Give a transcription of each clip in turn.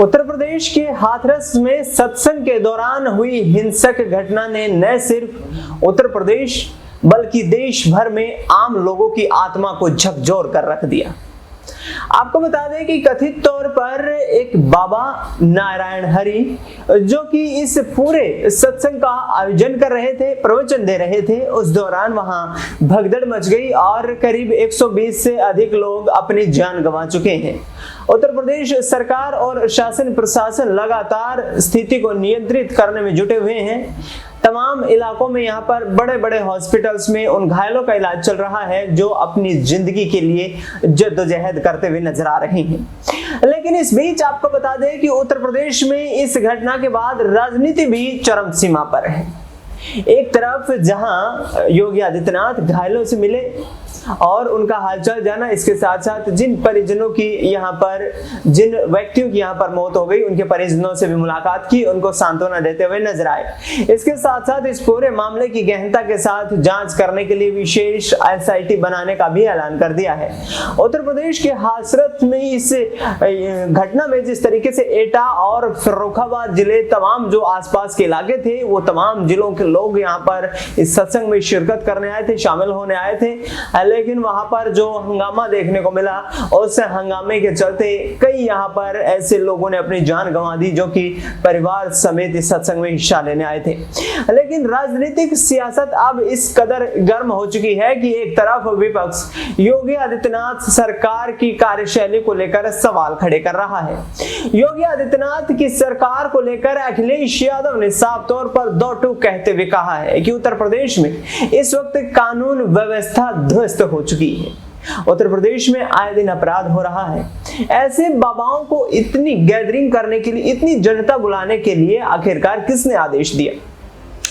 उत्तर प्रदेश के हाथरस में सत्संग के दौरान हुई हिंसक घटना ने न सिर्फ उत्तर प्रदेश बल्कि देश भर में आम लोगों की आत्मा को झकझोर कर रख दिया। आपको बता दें कि कथित तौर पर एक बाबा नारायण हरि जो कि इस पूरे सत्संग का आयोजन कर रहे थे, प्रवचन दे रहे थे, उस दौरान वहां भगदड़ मच गई और करीब 120 से अधिक लोग अपनी जान गंवा चुके हैं। उत्तर प्रदेश सरकार और शासन प्रशासन लगातार स्थिति को नियंत्रित करने में जुटे हुए हैं। तमाम इलाकों में यहाँ पर बड़े बड़े हॉस्पिटल्स में उन घायलों का इलाज चल रहा है जो अपनी जिंदगी के लिए जद्दोजहद करते हुए नजर आ रहे हैं। लेकिन इस बीच आपको बता दें कि उत्तर प्रदेश में इस घटना के बाद राजनीति भी चरम सीमा पर है। एक तरफ जहां योगी आदित्यनाथ घायलों से मिले और उनका हालचाल जाना, इसके साथ साथ जिन परिजनों की यहाँ पर, जिन व्यक्तियों की यहाँ पर मौत हो गई, उनके परिजनों से भी मुलाकात की, उनको सांत्वना देते हुए नजर आए। इसके साथ साथ इस पूरे मामले की गहनता के साथ जांच करने के लिए विशेष SIT बनाने का भी ऐलान कर दिया है। उत्तर प्रदेश के हाथरस में इस घटना में जिस तरीके से एटा और फर्रुखाबाद जिले, तमाम जो आसपास के इलाके थे, वो तमाम जिलों के लोग यहाँ पर इस सत्संग में शिरकत करने आए थे, शामिल होने आए थे। लेकिन वहां पर जो हंगामा देखने को मिला, उस हंगामे के चलते कई यहाँ पर ऐसे लोगों ने अपनी जान गंवा दी जो कि परिवार समेत इस सत्संग में हिस्सा लेने आए थे। लेकिन राजनीतिक सियासत अब इस कदर गर्म हो चुकी है कि एक तरफ विपक्ष योगी आदित्यनाथ सरकार की कार्यशैली को लेकर सवाल खड़े कर रहा है। योगी आदित्यनाथ की सरकार को लेकर अखिलेश यादव ने साफ तौर पर दो टूक कहते हुए कहा है कि उत्तर प्रदेश में इस वक्त कानून व्यवस्था ध्वस्त हो चुकी है। उत्तर प्रदेश में आए दिन अपराध हो रहा है। ऐसे बाबाओं को इतनी गैदरिंग करने के लिए, इतनी जनता बुलाने के लिए आखिरकार किसने आदेश दिया?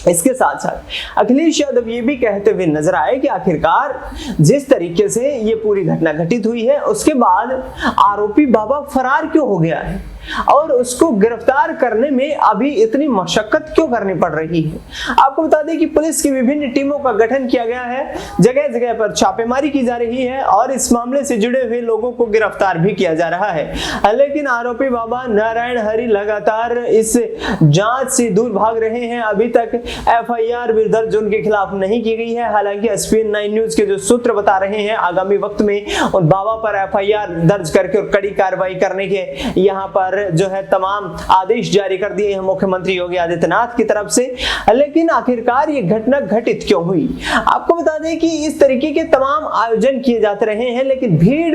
इसके साथ साथ अखिलेश यादव ये भी कहते हुए नजर आए कि आखिरकार जिस तरीके से ये पूरी घटना घटित हुई है, उसके बाद आरोपी बाबा फरार क्यों हो गया है और उसको गिरफ्तार करने में अभी इतनी मशक्कत क्यों करनी पड़ रही है। आपको बता दें कि पुलिस की विभिन्न टीमों का गठन किया गया है, जगह जगह पर छापेमारी की जा रही है और इस मामले से जुड़े हुए लोगों को गिरफ्तार भी किया जा रहा है। लेकिन आरोपी बाबा नारायण हरि लगातार इस जांच से दूर भाग रहे हैं। अभी तक FIR भी दर्ज उनके खिलाफ नहीं की गई है। हालांकि SPN 9 न्यूज के जो सूत्र बता रहे हैं, आगामी वक्त में उन बाबा पर FIR दर्ज करके और कड़ी कार्रवाई करने के यहाँ पर जो है तमाम आदेश जारी कर दिए हैं मुख्यमंत्री योगी आदित्यनाथ की तरफ से। लेकिन आखिरकार ये घटना घटित क्यों हुई? आपको बता दें कि इस तरीके के तमाम आयोजन किए जाते रहे हैं, लेकिन भीड़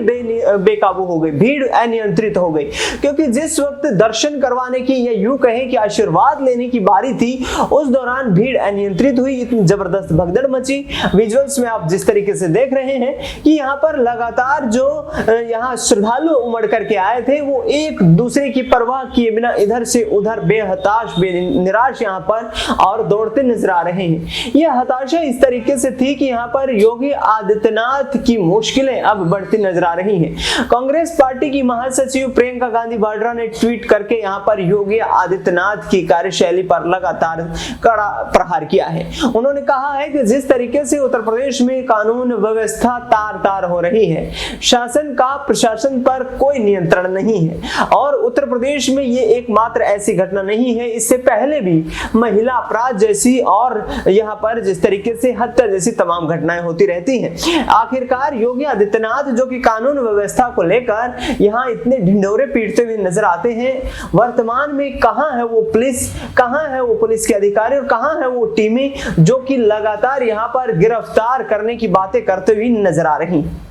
बेकाबू हो गई, भीड़ अनियंत्रित हो गई, क्योंकि जिस वक्त दर्शन करवाने की या यूं कहें कि आशीर्वाद लेने की बारी थी, उस दौरान भीड़ अनियंत्रित हुई, इतनी जबरदस्त भगदड़ मची। विजुअल्स में आप जिस तरीके से देख रहे हैं कि यहाँ पर लगातार जो यहाँ श्रद्धालु उमड़ करके आए थे, वो एक दूसरे की परवाह किए बिना इधर से उधर बेहताश निराश यहाँ पर और दौड़ते नजर आ रहे हैं। यह हताशा इस तरीके से थी कि यहाँ पर योगी आदित्यनाथ की मुश्किलें अब बढ़ती नजर आ रही हैं। कांग्रेस पार्टी की महासचिव प्रियंका गांधी वाड्रा ने ट्वीट करके यहाँ पर योगी आदित्यनाथ की कार्यशैली पर लगातार कड़ा प्रहार किया है। उन्होंने कहा है कि जिस तरीके से उत्तर प्रदेश में कानून व्यवस्था तार तार हो रही है, शासन का प्रशासन पर कोई नियंत्रण नहीं है और उत्तर प्रदेश में ये एकमात्र ऐसी घटना नहीं है। इससे पहले भी महिला अपराध जैसी और यहाँ पर जिस तरीके से हत्या जैसी तमाम घटनाएं होती रहती हैं। आखिरकार योगी आदित्यनाथ जो कि कानून व्यवस्था को लेकर यहाँ इतने ढिंढोरे पीटते हुए नजर आते हैं, वर्तमान में कहाँ है वो पुलिस, कहाँ है वो पुलिस के अधिकारी और कहाँ है वो टीमें जो कि लगातार यहाँ पर गिरफ्तार करने की बातें करते हुए नजर आ रही हैं।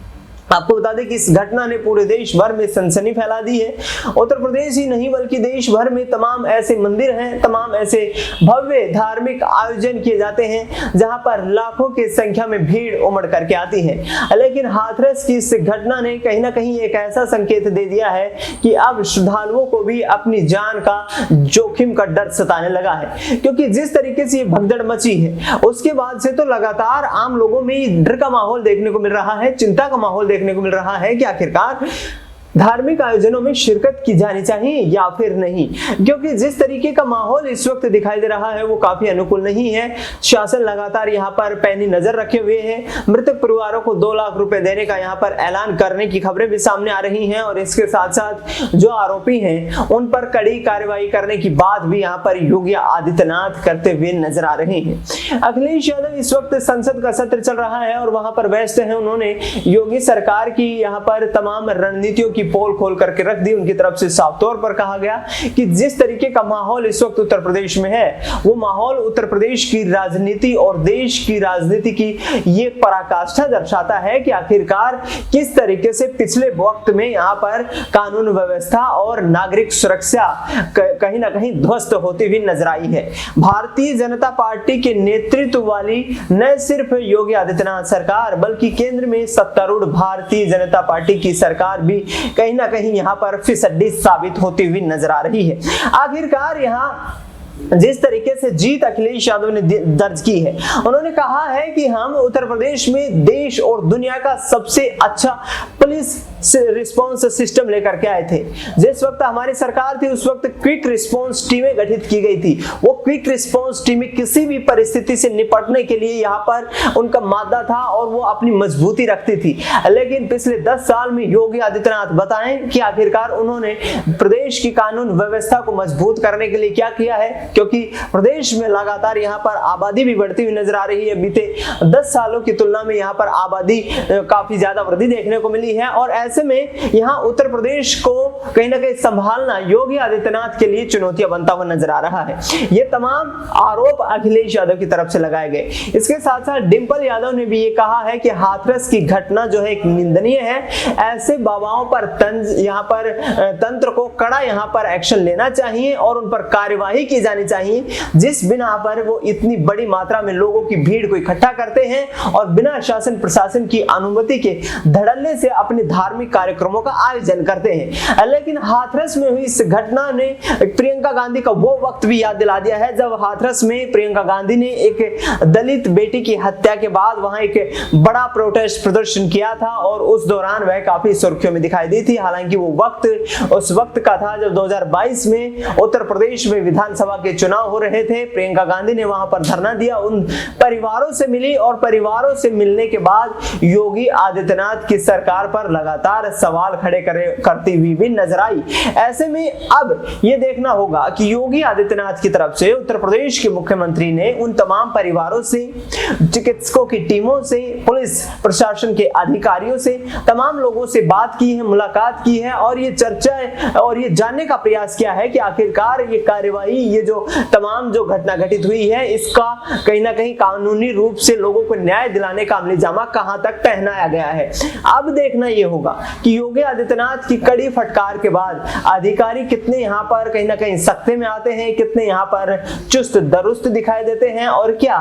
आपको बता दें कि इस घटना ने पूरे देश भर में सनसनी फैला दी है। उत्तर प्रदेश ही नहीं बल्कि देश भर में तमाम ऐसे मंदिर हैं, तमाम ऐसे भव्य धार्मिक आयोजन किए जाते हैं जहां पर लाखों की संख्या में भीड़ उमड़ करके आती है। लेकिन हाथरस की इस घटना ने कहीं ना कहीं एक ऐसा संकेत दे दिया है कि अब श्रद्धालुओं को भी अपनी जान का जोखिम का डर सताने लगा है, क्योंकि जिस तरीके से ये भगदड़ मची है उसके बाद से तो लगातार आम लोगों में डर का माहौल देखने को मिल रहा है, चिंता का माहौल देखने को मिल रहा है कि आखिरकार धार्मिक आयोजनों में शिरकत की जानी चाहिए या फिर नहीं, क्योंकि जिस तरीके का माहौल इस वक्त दिखाई दे रहा है वो काफी अनुकूल नहीं है। शासन लगातार यहाँ पर पैनी नजर रखे हुए है। मृतक परिवारों को 2 लाख रुपए देने का यहाँ पर ऐलान करने की खबरें भी सामने आ रही हैं और इसके साथ साथ जो आरोपी हैं उन पर कड़ी कार्रवाई करने की बात भी यहाँ पर योगी आदित्यनाथ करते हुए नजर आ रहे हैं। अखिलेश यादव इस वक्त संसद का सत्र चल रहा है और वहां पर व्यस्त है। उन्होंने योगी सरकार की यहाँ पर तमाम रणनीतियों की पोल खोल करके रख दी। उनकी तरफ से साफ तौर पर कहा गया कि जिस तरीके का माहौल इस वक्त उत्तर प्रदेश में है वो माहौल उत्तर प्रदेश की राजनीति और देश की राजनीति की ये पराकाष्ठा दर्शाता है कि आखिरकार किस तरीके से पिछले वक्त में यहाँ पर कानून व्यवस्था और नागरिक सुरक्षा कहीं ना कहीं ध्वस्त होती हुई नजर आई है। भारतीय जनता पार्टी के नेतृत्व वाली न सिर्फ योगी आदित्यनाथ सरकार बल्कि केंद्र में सत्तारूढ़ भारतीय जनता पार्टी की सरकार भी कहीं ना कहीं यहाँ पर फिसड्डी साबित होती हुई नजर आ रही है। आखिरकार यहाँ जिस तरीके से जीत अखिलेश यादव ने दर्ज की है, उन्होंने कहा है कि हम उत्तर प्रदेश में देश और दुनिया का सबसे अच्छा पुलिस रिस्पांस सिस्टम लेकर के आए थे। जिस वक्त हमारी सरकार थी उस वक्त क्विक रिस्पांस टीमें गठित की गई थी। वो क्विक रिस्पांस टीमें किसी भी परिस्थिति से निपटने के लिए यहाँ पर उनका मादा था और वो अपनी मजबूती रखती थी। लेकिन पिछले 10 साल में योगी आदित्यनाथ बताएं कि आखिरकार उन्होंने प्रदेश की कानून व्यवस्था को मजबूत करने के लिए क्या किया है, क्योंकि प्रदेश में लगातार यहाँ पर आबादी भी बढ़ती हुई नजर आ रही है। बीते 10 सालों की तुलना में यहाँ पर आबादी काफी ज्यादा वृद्धि देखने को मिली है और ऐसे में यहाँ उत्तर प्रदेश को कहीं ना कहीं संभालना योगी आदित्यनाथ के लिए चुनौतियां बनता हुआ नजर आ रहा है। ये तमाम आरोप अखिलेश यादव की तरफ से लगाए गए। इसके साथ साथ डिंपल यादव ने भी ये कहा है कि हाथरस की घटना जो है एक निंदनीय है। ऐसे बाबाओं पर यहाँ पर तंत्र को कड़ा यहाँ पर एक्शन लेना चाहिए और उन पर कार्यवाही की जानी चाहिए, जिस बिना पर वो इतनी बड़ी मात्रा में लोगों की भीड़ को इकट्ठा करते हैं और बिना शासन प्रशासन की अनुमति के धड़ल्ले से अपने धार्मिक कार्यक्रमों का आयोजन करते हैं। लेकिन हाथरस में हुई इस घटना ने प्रियंका गांधी का वो वक्त भी याद दिला दिया है जब हाथरस में प्रियंका गांधी ने एक दलित बेटी की हत्या के बाद वहां एक बड़ा प्रोटेस्ट प्रदर्शन किया था और उस दौरान वह काफी सुर्खियों में दिखाई दी थी। हालांकि वो वक्त उस वक्त का था जब 2022 में उत्तर प्रदेश में विधानसभा के चुनाव हो रहे थे। प्रियंका गांधी ने वहां पर धरना दिया, उन परिवारों से मिली और परिवारों से मिलने के बाद योगी आदित्यनाथ की सरकार पर लगातार सवाल खड़े करती हुई भी नजर आई। ऐसे में अब यह देखना होगा कि योगी आदित्यनाथ की तरफ से उत्तर प्रदेश के मुख्यमंत्री ने उन तमाम परिवारों से, चिकित्सकों की टीमों से, पुलिस प्रशासन के अधिकारियों से, तमाम लोगों से बात की है, मुलाकात की है और ये चर्चा और ये जानने का प्रयास किया है कि आखिरकार ये कार्यवाही, ये जो तमाम जो घटना घटित हुई है, इसका कहीं ना कहीं कानूनी रूप से लोगों को न्याय दिलाने का अमलीजामा कहां तक पहनाया गया है। अब देखना यह होगा कि योगी आदित्यनाथ की कड़ी फटकार के बाद अधिकारी कितने यहाँ पर कहीं ना कहीं सख्ते में आते हैं, कितने यहाँ पर चुस्त दुरुस्त दिखाई देते हैं और क्या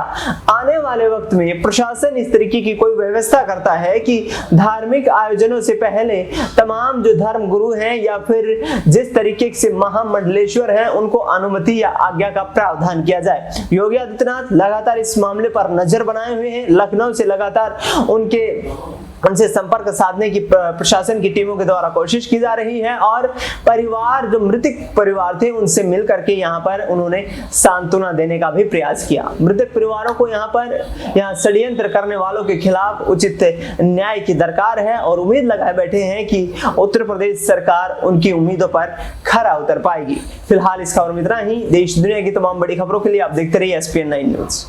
आने वाले वक्त में प्रशासन इस तरीके की कोई व्यवस्था करता है कि धार्मिक आयोजनों से पहले तमाम जो धर्म गुरु हैं या फिर जिस तरीके से महामंडलेश्वर हैं उनको अनुमति या आज्ञा का प्रावधान किया जाए। योगी आदित्यनाथ लगातार इस मामले पर नजर बनाए हुए हैं। लखनऊ से लगातार उनसे संपर्क साधने की प्रशासन की टीमों के द्वारा कोशिश की जा रही है और परिवार, जो मृतक परिवार थे, उनसे मिल करके यहाँ पर उन्होंने सांत्वना देने का भी प्रयास किया। मृतक परिवारों को यहाँ षड्यंत्र करने वालों के खिलाफ उचित न्याय की दरकार है और उम्मीद लगाए बैठे हैं कि उत्तर प्रदेश सरकार उनकी उम्मीदों पर खरा उतर पाएगी। फिलहाल इस खबर में इतना ही। देश दुनिया की तमाम बड़ी खबरों के लिए आप देखते रहिए SPN9 न्यूज।